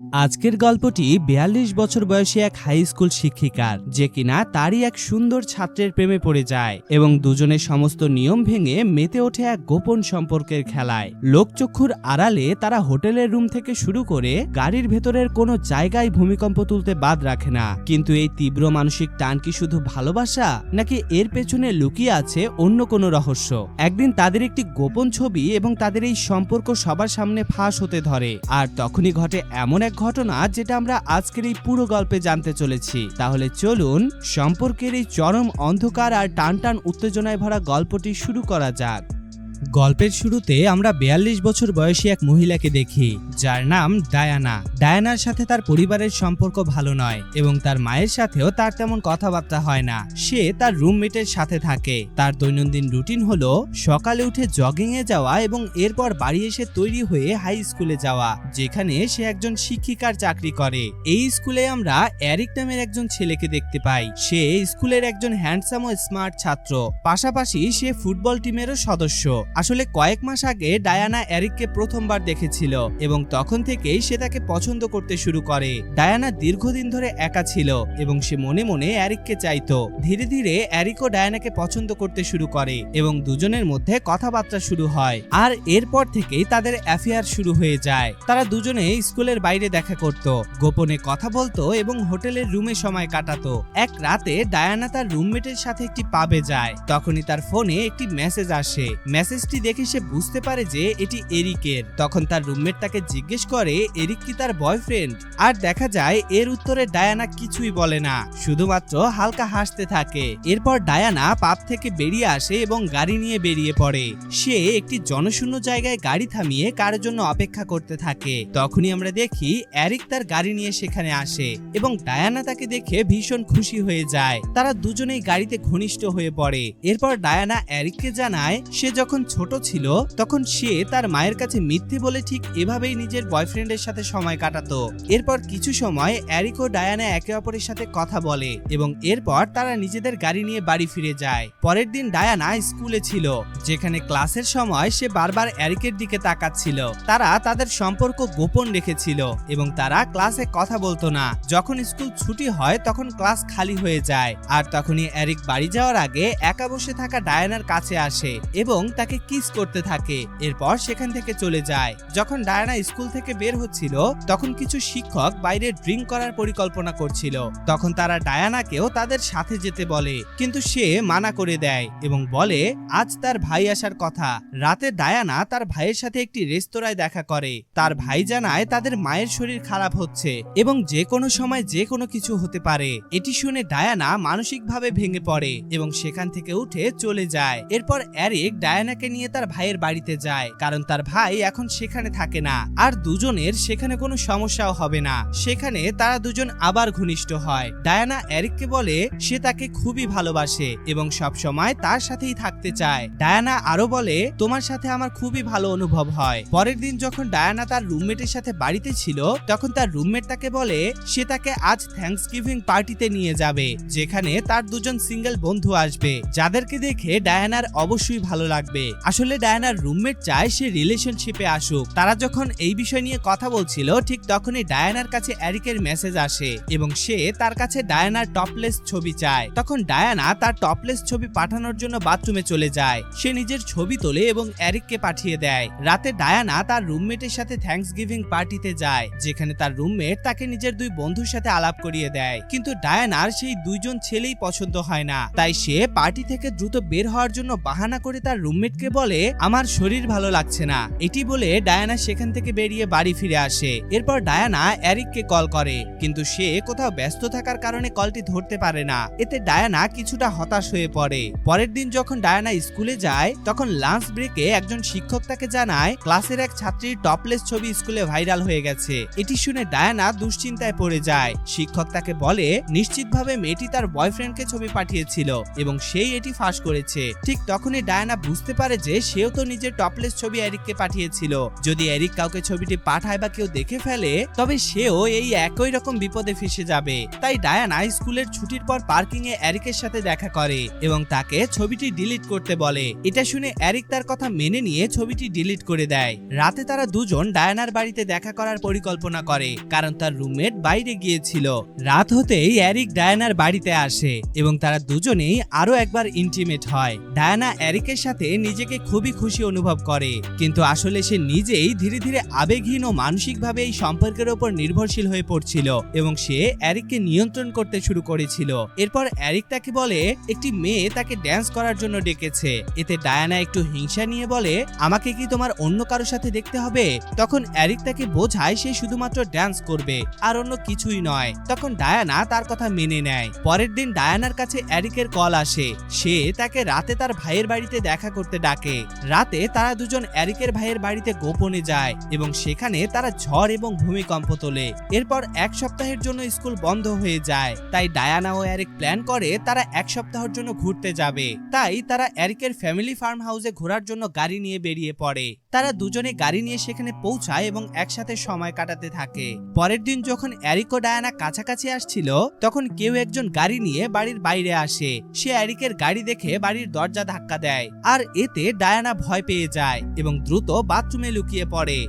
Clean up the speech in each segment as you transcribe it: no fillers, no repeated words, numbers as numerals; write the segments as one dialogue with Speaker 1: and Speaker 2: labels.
Speaker 1: আজকের গল্পটি ৪২ বছর বয়সী এক হাই স্কুল শিক্ষিকার, যে কিনা তারই এক সুন্দর ছাত্রের প্রেমে পড়ে যায় এবং দুজনের সমস্ত নিয়ম ভেঙে মেতে ওঠে এক গোপন সম্পর্কের খেলায়। লোকচক্ষুর আড়ালে তারা হোটেলের রুম থেকে শুরু করে গাড়ির ভেতরের কোনো জায়গায় ভূমিকম্প তুলতে বাদ রাখে না। কিন্তু এই তীব্র মানসিক টান কি শুধু ভালোবাসা, নাকি এর পেছনে লুকিয়ে আছে অন্য কোনো রহস্য? একদিন তাদের একটি গোপন ছবি এবং তাদের এই সম্পর্ক সবার সামনে ফাঁস হতে ধরে, আর তখনই ঘটে এমন এক ঘটনা যেটা আমরা আজকের এই পুরো গল্পে জানতে চলেছি। তাহলে চলুন সম্পর্কের এই চরম অন্ধকার আর টানটান উত্তেজনায় ভরা গল্পটি শুরু করা যাক। গল্পের শুরুতে আমরা ৪২ বছর বয়সী এক মহিলাকে দেখি, যার নাম ডায়ানা। ডায়ানার সাথে তার পরিবারের সম্পর্ক ভালো নয় এবং তার মায়ের সাথেও তার তেমন কথাবার্তা হয় না। সে তার রুমমেটের সাথে থাকে। তার দৈনন্দিন রুটিন হলো সকালে উঠে জগিং এ যাওয়া এবং এরপর বাড়ি এসে তৈরি হয়ে হাই স্কুলে যাওয়া, যেখানে সে একজন শিক্ষিকার চাকরি করে। এই স্কুলে আমরা এরিক নামের একজন ছেলেকে দেখতে পাই। সে স্কুলের একজন হ্যান্ডসাম ও স্মার্ট ছাত্র, পাশাপাশি সে ফুটবল টিমেরও সদস্য। আসলে কয়েক মাস আগে ডায়ানা এরিককে প্রথমবার দেখেছিল এবং তখন থেকেই সে তাকে পছন্দ করতে শুরু করে। ডায়ানা দীর্ঘদিন ধরে একা ছিল এবং সে মনে মনে এরিককে চাইতো। ধীরে ধীরে এরিকও ডায়ানাকে পছন্দ করতে শুরু করে এবং দুজনের মধ্যে কথাবার্তা শুরু হয়, আর এরপর থেকেই তাদের অ্যাফেয়ার শুরু হয়ে যায়। তারা দুজনে স্কুলের বাইরে দেখা করত, গোপনে কথা বলতো এবং হোটেলের রুমে সময় কাটাতো। এক রাতে ডায়ানা তার রুমমেটের সাথে একটি পাবে যায়। তখনই তার ফোনে একটি মেসেজ আসে। মেসেজটি দেখে সে বুঝতে পারে যে এটি এরিকের। তখন তার রুমমেট তাকে জিজ্ঞেস করে এরিক কি তার বয়ফ্রেন্ড, আর দেখা যায় এর উত্তরে ডায়ানা কিছুই বলে না, শুধুমাত্র হালকা হাসতে থাকে। এরপর ডায়ানা পাব থেকে বেরিয়ে আসে এবং গাড়ি নিয়ে বেরিয়ে পড়ে। সে একটি জনশূন্য জায়গায় গাড়ি থামিয়ে কারোর জন্য অপেক্ষা করতে থাকে। তখনই আমরা দেখি এরিক তার গাড়ি নিয়ে সেখানে আসে এবং ডায়ানা তাকে দেখে ভীষণ খুশি হয়ে যায়। তারা দুজনেই গাড়িতে ঘনিষ্ঠ হয়ে পড়ে। এরপর ডায়ানা এরিককে জানায় সে যখন ছোট ছিল তখন সে তার মায়ের কাছে মিথ্যে বলে ঠিক এভাবেই নিজের বয়ফ্রেন্ডের সাথে সময় কাটাতো। এরপর কিছু সময় এরিক ও ডায়ানা একে অপরের সাথে কথা বলে এবং এরপর তারা নিজেদের গাড়ি নিয়ে বাড়ি ফিরে যায়। পরের দিন ডায়ানা স্কুলে ছিল, যেখানে ক্লাসের সময় সে বারবার এরিকের দিকে তাকাচ্ছিল। তারা তাদের সম্পর্ক গোপন রেখেছিল এবং তারা ক্লাসে কথা বলতো না। যখন স্কুল ছুটি হয় তখন ক্লাস খালি হয়ে যায়, আর তখনই এরিক বাড়ি যাওয়ার আগে একা বসে থাকা ডায়ানার কাছে আসে এবং তাকে কিস করতে থাকে। এরপর সেখান থেকে চলে যায়। যখন ডায়ানা স্কুল থেকে বের হচ্ছিল তখন কিছু শিক্ষক বাইরে ড্রিঙ্ক করার পরিকল্পনা করছিল। তখন তারা ডায়ানাকেও তাদের সাথে যেতে বলে, কিন্তু সে মানা করে দেয় এবং বলে আজ তার ভাই আসার কথা। রাতে ডায়ানা তার ভাইয়ের সাথে একটি রেস্তোরাঁয় দেখা করে। তার ভাই জানায় তাদের মায়ের শরীর খারাপ হচ্ছে এবং যে কোনো সময় যে কোনো কিছু হতে পারে। এটি শুনে ডায়ানা মানসিকভাবে ভেঙে পড়ে এবং সেখান থেকে উঠে চলে যায়। এরপর এরিক ডায়ানাকে নিয়ে তার ভাইয়ের বাড়িতে যায়, কারণ তার ভাই এখন সেখানে থাকে না আর দুজনের সেখানে কোনো সমস্যাও হবে না। সেখানে তারা দুজন আবার ঘনিষ্ঠ হয়। ডায়ানা এরিককে বলে সে তাকে খুবই ভালোবাসে এবং সব সময় তার সাথেই থাকতে চায়। ডায়ানা আরো বলে তোমার সাথে আমার খুবই ভালো অনুভব হয়। পরের দিন যখন ডায়ানা তার রুমমেটের সাথে বাড়িতে ছিল তখন তার রুমমেট তাকে বলে সে তাকে আজ থ্যাঙ্কসগিভিং পার্টিতে নিয়ে যাবে, যেখানে তার দুজন সিঙ্গেল বন্ধু আসবে, যাদেরকে দেখে ডায়ানার অবশ্যই ভালো লাগবে। আসলে ডায়ানার রুমমেট চায় সে রিলেশনশিপে আসুক। তারা যখন এই বিষয় নিয়ে কথা বলছিল ঠিক তখনই ডায়ানার কাছে এরিকের মেসেজ আসে এবং সে তার কাছে ডায়ানার টপলেস ছবি চায়। তখন ডায়ানা তার টপলেস ছবি পাঠানোর জন্য বাথরুমে চলে যায়। সে নিজের ছবি তোলে এবং এরিককে পাঠিয়ে দেয়। রাতে ডায়ানা তার রুমমেটের সাথে থ্যাঙ্কসগিভিং পার্টিতে যায়, যেখানে তার রুমমেট তাকে নিজের দুই বন্ধুর সাথে আলাপ করিয়ে দেয়। কিন্তু ডায়ানার সেই দুইজন ছেলেই পছন্দ হয় না, তাই সে পার্টি থেকে দ্রুত বের হওয়ার জন্য বাহানা করে তার রুমমেটকে বলে আমার শরীর ভালো লাগছে না। এটি বলে ডায়ানা সেখান থেকে বেরিয়ে বাড়ি ফিরে আসে। এরপর ডায়ানা এরিককে কল করে, কিন্তু সে কোথাও ব্যস্ত থাকার কারণে কলটি ধরতে পারে না। এতে ডায়ানা কিছুটা হতাশ হয়ে পড়ে। পরের দিন যখন ডায়ানা স্কুলে যায় তখন লাঞ্চ ব্রেকে একজন শিক্ষক তাকে জানায় ক্লাসের এক ছাত্রীর টপলেস ছবি স্কুলে ভাইরাল হয়ে গেছে। এটি শুনে ডায়ানা দুশ্চিন্তায় পড়ে যায়। শিক্ষক তাকে বলে নিশ্চিতভাবে মেয়েটি তার বয়ফ্রেন্ডকে ছবি পাঠিয়েছিল এবং সেই এটি ফাঁস করেছে। ঠিক তখনই ডায়ানা বুঝতে পারে পারে যে সেও তো নিজের টপলেস ছবি এরিককে পাঠিয়েছিল। যদি এরিক কাউকে ছবিটি পাঠায় বা কেউ দেখে ফেলে তবে সেও এই একই রকম বিপদে ফেসে যাবে। তাই ডায়ানা স্কুলের ছুটির পর পার্কিং এ এরিকের সাথে দেখা করে এবং তাকে ছবিটি ডিলিট করতে বলে। এটা শুনে এরিক তার কথা মেনে নিয়ে ছবিটি ডিলিট করে দেয়। রাতে তারা দুজন ডায়ানার বাড়িতে দেখা করার পরিকল্পনা করে কারণ তার রুমমেট বাইরে গিয়েছিল। রাত হতেই এরিক ডায়ানার বাড়িতে আসে এবং তারা দুজনেই আরো একবার ইন্টিমেট হয়। ডায়ানা এরিকের সাথে নিজেকে খুবই খুশি অনুভব করে, কিন্তু আসলে সে নিজেই ধীরে ধীরে আবেগহীন ও মানসিকভাবে এই সম্পর্কের উপর নির্ভরশীল হয়ে পড়ছিল এবং সে এরিককে নিয়ন্ত্রণ করতে শুরু করেছিল। এরপর এরিক তাকে বলে একটি মেয়ে তাকে ড্যান্স করার জন্য ডেকেছে। এতে ডায়ানা একটু হিংসা নিয়ে বলে, আমাকে কি তোমার অন্য কারো সাথে দেখতে হবে? তখন এরিক তাকে বোঝায় সে শুধুমাত্র ড্যান্স করবে আর অন্য কিছুই নয়। তখন ডায়ানা তার কথা মেনে নেয়। পরের দিন ডায়ানার কাছে এরিকের কল আসে। সে তাকে রাতে তার ভাইয়ের বাড়িতে দেখা করতে ডাকে। রাতে তারা দুজন এরিকের ভাইয়ের বাড়িতে গোপনে যায় এবং সেখানে তারা ঝড় এবং ভূমিকম্প তোলে। এরপর এক সপ্তাহের জন্য স্কুল বন্ধ হয়ে যায়। তাই ডায়ানা ও এরিক প্ল্যান করে তারা এক সপ্তাহের জন্য ঘুরতে যাবে। তাই তারা এরিকের ফ্যামিলি ফার্ম হাউসে ঘোরার জন্য গাড়ি নিয়ে বেরিয়ে পড়ে। তারা দুজনে গাড়ি নিয়ে সেখানে পৌঁছায় এবং একসাথে সময় কাটাতে থাকে। পরের দিন যখন এরিক ও ডায়ানা কাছাকাছি আসছিল তখন কেউ একজন গাড়ি নিয়ে বাড়ির বাইরে আসে। সে এরিকের গাড়ি দেখে বাড়ির দরজা ধাক্কা দেয় আর এতে ডায়ানা ভয় পেয়ে যায় এবং দ্রুত বাথরুমে লুকিয়ে পড়ে।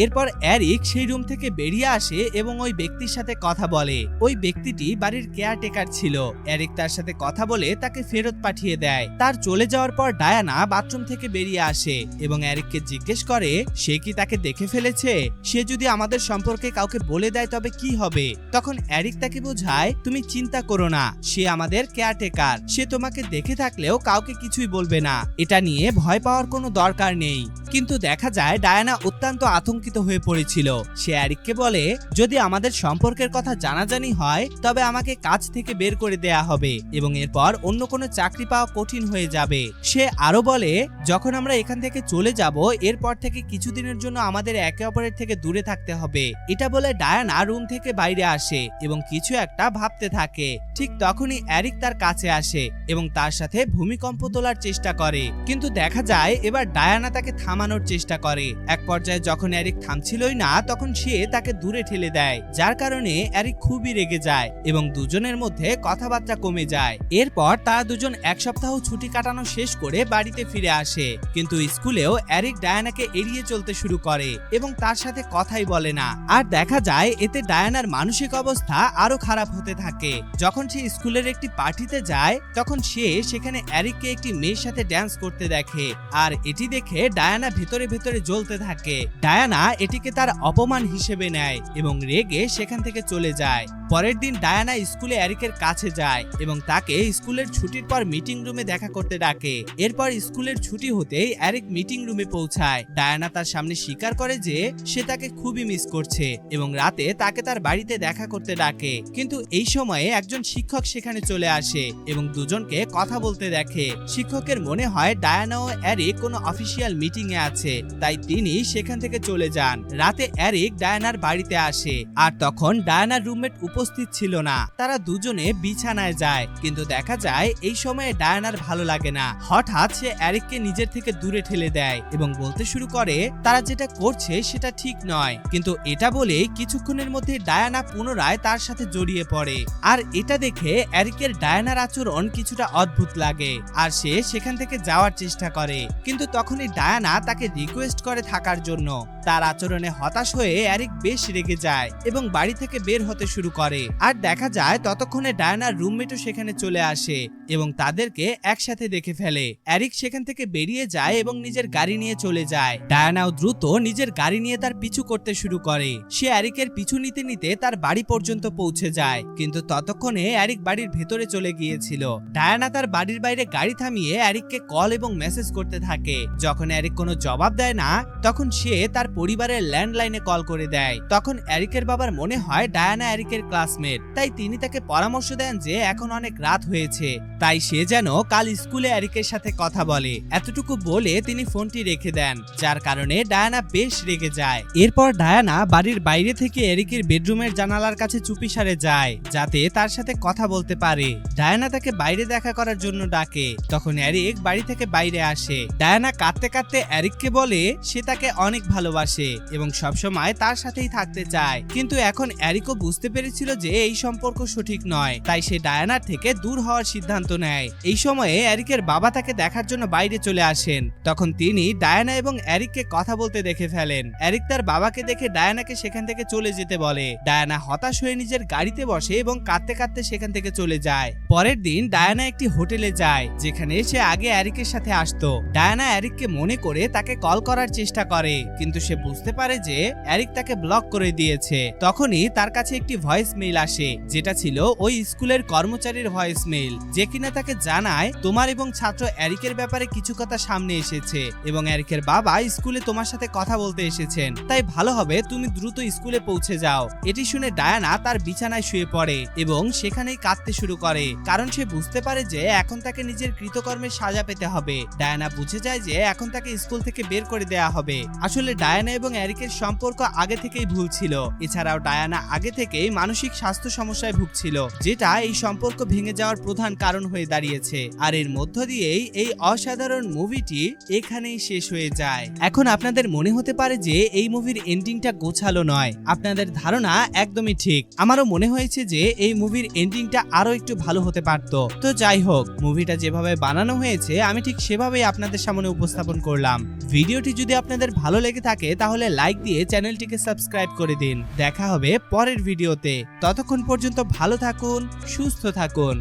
Speaker 1: এরপর এরিক সেই রুম থেকে বেরিয়ে আসে এবং ওই ব্যক্তির সাথে কথা বলে। ওই ব্যক্তিটি বাড়ির কেয়ারটেকার ছিল। এরিক তার সাথে কথা বলে তাকে ফেরত পাঠিয়ে দেয়। তার চলে যাওয়ার পর ডায়ানা বাথরুম থেকে বেরিয়ে আসে এবং এরিককে জিজ্ঞেস করে সে কি তাকে দেখে ফেলেছে। সে যদি আমাদের সম্পর্কে কাউকে বলে দেয় তবে কি হবে? তখন এরিক তাকে বোঝায়, তুমি চিন্তা করো না, সে আমাদের কেয়ারটেকার, সে তোমাকে দেখে থাকলেও কাউকে কিছুই বলবে না, এটা নিয়ে ভয় পাওয়ার কোনো দরকার নেই। কিন্তু দেখা যায় ডায়ানা অত্যন্ত আতঙ্কিত হয়ে পড়েছিল। সে এরিককে বলে, যদি আমাদের সম্পর্কের কথা জানাজানি হয় তবে আমাকে কাজ থেকে বের করে দেয়া হবে এবং এরপর অন্য কোনো চাকরি পাওয়া কঠিন হয়ে যাবে। সে আরো বলে, যখন আমরা এখান থেকে চলে যাব এরপর থেকে কিছুদিনের জন্য আমাদের একে অপরের থেকে দূরে থাকতে হবে। এটা বলে ডায়ানা রুম থেকে বাইরে আসে এবং কিছু একটা ভাবতে থাকে। ঠিক তখনই এরিক তার কাছে আসে এবং তার সাথে ভূমিকম্প তোলার চেষ্টা করে, কিন্তু দেখা যায় এবার ডায়ানা তাকে থামানোর চেষ্টা করে। এক পর্যায়ে যখন এরিক থামছিলই না তখন সে তাকে দূরে ঠেলে দেয়, যার কারণে এরিক খুবই রেগে যায় এবং দুজনের মধ্যে কথাবার্তা কমে যায়। এরপর তারা দুজন এক সপ্তাহ ছুটি কাটানো শেষ করে বাড়িতে ফিরে আসে, কিন্তু স্কুলেও এরিক ডায়ানাকে এড়িয়ে চলতে শুরু করে এবং তার সাথে কথাই বলে না। আর দেখা যায় এতে ডায়ানার মানসিক অবস্থা আরো খারাপ হতে থাকে। যখন সে স্কুলের একটি পার্টিতে যায় তখন সে সেখানে এরিককে একটি মেয়ের সাথে ড্যান্স করতে দেখে আর এটি দেখে ডায়ানা ভেতরে ভেতরে জ্বলতে থাকে। ডায়ানা এটিকে তার অপমান হিসেবে নেয় এবং রেগে সেখান থেকে চলে যায়। পরের দিন ডায়ানা স্কুলে এরিকের কাছে যায় এবং তাকে স্কুলের ছুটির পর মিটিং রুমে দেখা করতে ডাকে। এরপর স্কুলের ছুটি হতেই এরিক মিটিং রুমে পৌঁছায়। ডায়ানা তার সামনে স্বীকার করে যে সে তাকে খুবই মিস করছে এবং রাতে তাকে তার বাড়িতে দেখা করতে ডাকে। কিন্তু এই সময়ে একজন শিক্ষক সেখানে চলে আসে এবং দুজনকে কথা বলতে দেখে। শিক্ষকের মনে হয় ডায়ানা ও এরিক কোনো অফিসিয়াল মিটিং এ আছে, তাই তিনি সেখান থেকে চলে যান। রাতে এরিক ডায়ানার বাড়িতে আসে আর তখন ডায়ানার রুমমেট উপস্থিত ছিল না। তারা দুজনে বিছানায় যায়, কিন্তু দেখা যায় এই সময়ে ডায়ানার ভালো লাগে না। হঠাৎ সে এরিককে নিজের থেকে দূরে ঠেলে দেয় এবং বলতে শুরু করে তারা যেটা করছে সেটা ঠিক নয়। কিন্তু এটা বলে কিছুক্ষণের মধ্যে ডায়ানা পুনরায় তার সাথে জড়িয়ে পড়ে আর এটা দেখে এরিকের ডায়ানার আচরণ কিছুটা অদ্ভুত লাগে আর সে সেখান থেকে যাওয়ার চেষ্টা করে, কিন্তু তখনই ডায়ানা তাকে রিকোয়েস্ট করে থাকার জন্য। তার আচরণে হতাশ হয়ে এরিক বেশ রেগে যায় এবং বাড়ি থেকে বের হতে শুরু করে। আর দেখা যায় ততক্ষণে ডায়ানার রুমমেটও সেখানে চলে আসে এবং তাদেরকে একসাথে দেখে ফেলে। এরিক সেখান থেকে বেরিয়ে যায় এবং নিজের গাড়ি নিয়ে চলে যায়। ডায়ানাও দ্রুত নিজের গাড়ি নিয়ে তার পিছু করতে শুরু করে। সে এরিকের পিছু নিতে নিতে তার বাড়ি পর্যন্ত পৌঁছে যায়, কিন্তু ততক্ষণে এরিক বাড়ির ভেতরে চলে গিয়েছিল। ডায়ানা তার বাড়ির বাইরে গাড়ি থামিয়ে এরিককে কল এবং মেসেজ করতে থাকে। যখন এরিক কোনো জবাব দেয় না তখন সে তার পরিবারের ল্যান্ডলাইনে কল করে দেয়। তখন এরিকের বাবার মনে হয় ডায়ানা এরিকের ক্লাসমেট, তাই তিনি তাকে পরামর্শ দেন যে এখন অনেক রাত হয়েছে, তাই সে যেন কাল স্কুলে এরিকের সাথে কথা বলে। এতটুকু বলে তিনি ফোনটি রেখে দেন, যার কারণে ডায়ানা বেশ রেগে যায়। এরপর ডায়ানা বাড়ির বাইরে থেকে এরিকের বেডরুমের জানালার কাছে চুপিসারে যায়, যাতে তার সাথে কথা বলতে পারে। ডায়ানা তাকে বাইরে দেখা করার জন্য ডাকে। তখন এরিক বাড়ি থেকে বাইরে আসে। ডায়ানা কাঁদতে কাঁদতে এরিককে বলে সে তাকে অনেক ভালোবাসে এবং সবসময় তার সাথেই থাকতে চায়। কিন্তু এখন এরিকও বুঝতে পেরেছিল যে এই সম্পর্ক সঠিক নয়, তাই সে ডায়ানার থেকে দূর হওয়ার সিদ্ধান্ত নেয়। এই সময়ে এরিকের বাবা তাকে দেখার জন্য বাইরে চলে আসেন। তখন তিনি ডায়ানা এবং এরিককে কথা বলতে দেখে ফেলেন। এরিক তার বাবাকে দেখে ডায়ানাকে সেখান থেকে চলে যেতে বলে। ডায়ানা হতাশ হয়ে নিজের গাড়িতে বসে এবং কাঁদতে কাঁদতে সেখান থেকে চলে যায়। পরের দিন ডায়ানা একটি হোটেলে যায়, যেখানে সে আগে এরিকের সাথে আসতো। ডায়ানা এরিককে মনে করে তাকে কল করার চেষ্টা করে, কিন্তু সে বুঝতে পারে যে এরিক তাকে ব্লক করে দিয়েছে। তখনই তার কাছে একটি ভয়েস মেইল আসে, যেটা ছিল ওই স্কুলের কর্মচারীর ভয়েস মেইল, যে কিনা তাকে জানায় তোমার এবং ছাত্র এরিকের ব্যাপারে কিছু কথা সামনে এসেছে এবং এরিকের বাবা স্কুলে তোমার সাথে কথা বলতে এসেছেন, তাই ভালো হবে তুমি দ্রুত স্কুলে পৌঁছে যাও। এটি শুনে ডায়ানা তার বিছানায় শুয়ে পড়ে এবং সেখানেই কাঁদতে শুরু করে, কারণ সে বুঝতে পারে যে এখন তাকে নিজের কৃতকর্মের সাজা পেতে হবে। ডায়ানা বুঝে যায় যে এখন তাকে স্কুল থেকে বের করে দেয়া হবে। আসলে ডায়ানা এবং এরিকের সম্পর্ক আগে থেকেই ভুল ছিল। এছাড়াও ডায়ানা আগে থেকেই মানসিক স্বাস্থ্য সমস্যায় ভুগছিল, যেটা এই সম্পর্ক ভেঙে যাওয়ার প্রধান কারণ হয়ে দাঁড়িয়েছে। আর এর মধ্য দিয়েই এই অসাধারণ মুভিটি এখানেই শেষ হয়ে যায়। এখন আপনাদের মনে হতে পারে যে এই মুভির এন্ডিংটা গোছালো নয়। আপনাদের ধারণা একদমই ঠিক। আমারও মনে হয়েছে যে এই মুভির এন্ডিংটা আরো একটু ভালো হতে পারতো। তো যাই হোক, মুভিটা যেভাবে বানানো হয়েছে আমি ঠিক সেভাবেই আপনাদের সামনে উপস্থাপন করলাম। ভিডিওটি যদি আপনাদের ভালো লেগে থাকে তাহলে লাইক দিয়ে চ্যানেলটিকে সাবস্ক্রাইব করে দিন। দেখা হবে পরের ভিডিওতে। ততক্ষণ পর্যন্ত ভালো থাকুন, সুস্থ থাকুন।